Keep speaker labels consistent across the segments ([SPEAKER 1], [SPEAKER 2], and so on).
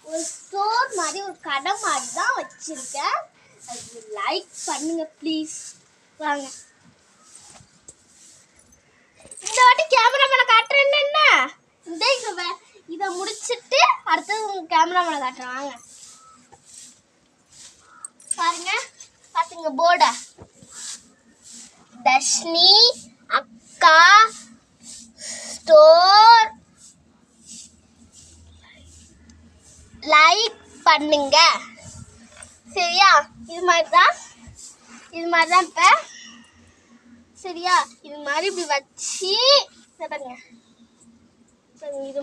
[SPEAKER 1] ஒரு ஸ்டோர் மாதிரி ஒரு கடை மாதிரி தான் வச்சிருக்கேன். அது லைக் பண்ணுங்க ப்ளீஸ். வாங்க இந்த வாட்டி கேமராமேனை காட்டுறேன்னு என்ன இந்த இதை முடிச்சிட்டு அடுத்தது உங்க கேமராமேனை காட்டுறேன். வாங்க பாருங்க, பாத்துங்க போர்ட. தர்ஷினி அக்கா ஸ்டோர் லைக் பண்ணுங்க. சரியா? இது மாதிரி தான் இப்ப. சரியா? இது மாதிரி இப்படி வச்சு பாருங்க, இது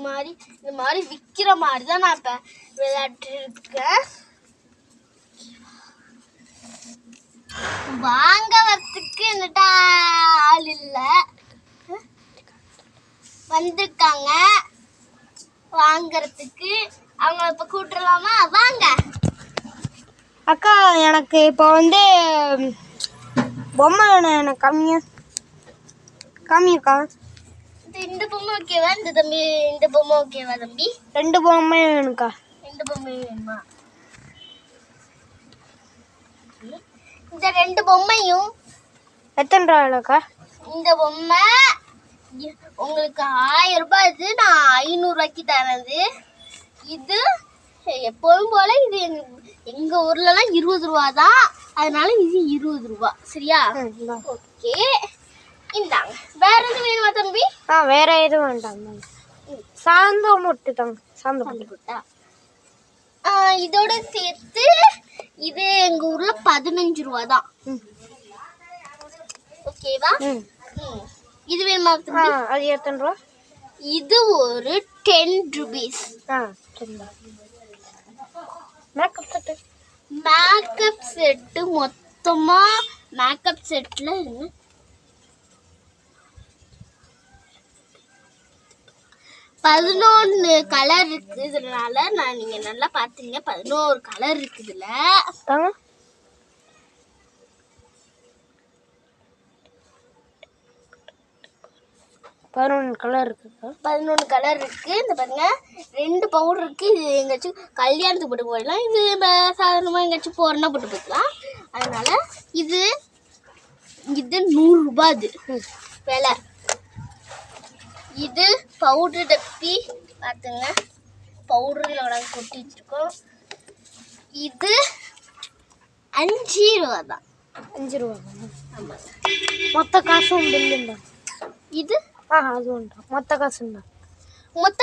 [SPEAKER 1] மாதிரி விற்கிற மாதிரி தான் நான் இப்ப விளையாட்டு இருக்கேன். வாங்க வரத்துக்கு என்னட்டா ஆள் இல்லை, வந்திருக்காங்க வாங்கறதுக்கு. அவங்க இப்ப கூட்டுலாமா? வாங்க
[SPEAKER 2] அக்கா. எனக்கு இப்போ வந்து பொம்மை வேணும். எனக்கு காமியக்கா.
[SPEAKER 1] இந்த பொம்மை ஓகேவா? இந்த பொம்மை ஓகேவா தம்பி?
[SPEAKER 2] 2 பொம்மை வேணும்க்கா.
[SPEAKER 1] 2 பொம்மை வேணுமா? இந்த 2 பொம்மையும்
[SPEAKER 2] எத்தனை ரூபாய்க்கா? இந்த
[SPEAKER 1] பொம்மை உங்களுக்கு 1000 ரூபாய். இது நான் 500 ரூபாய்க்கு தரது. இது எப்போதும் போல இது எங்க ஊர்லலாம் 20 ரூபா தான், அதனால இது 20 ரூபா. சரியா? ஓகே, இந்தாங்க. வேற எதுவும் வேணுமா தம்பி?
[SPEAKER 2] வேற எதுவும் வேண்டாம். சாந்தம் மட்டும் தாங்க. சாந்தம் போட்டா
[SPEAKER 1] இதோட சேர்த்து இது எங்க ஊர்ல 15 ரூபா தான். ஓகேவா? இது வேணுமா தம்பி?
[SPEAKER 2] அது எத்தனை ரூபா?
[SPEAKER 1] இது ஒரு 10 rupees. மேக்கப் செட்டு மொத்தமா மேக்கப் செட்ல 11 கலர் இருக்கு. இதனால நீங்க நல்லா பாத்தீங்க, 11 கலர் இருக்கு இதுல.
[SPEAKER 2] 11 கலர் இருக்கு.
[SPEAKER 1] 11 கலர் இருக்கு. இந்த பாருங்க, 2 பவுடர் இருக்கு. இது எங்கேயாச்சும் கல்யாணத்துக்கு போட்டு போடலாம், இது சாதாரணமாக எங்கேயாச்சும் போறனா போட்டு போய்க்கலாம். அதனால இது 100 ரூபாய் இது விலை. இது பவுடர் டப்பி பார்த்துங்க, பவுடரில் உடனே கொட்டி வச்சிருக்கோம். இது 5 ரூபா தான்.
[SPEAKER 2] 5 ரூபா?
[SPEAKER 1] ஆமாங்க.
[SPEAKER 2] மொத்த காசும் பில்லுண்டா?
[SPEAKER 1] இது
[SPEAKER 2] அது உண்டா? மொத்த காசுண்டா?
[SPEAKER 1] மொத்த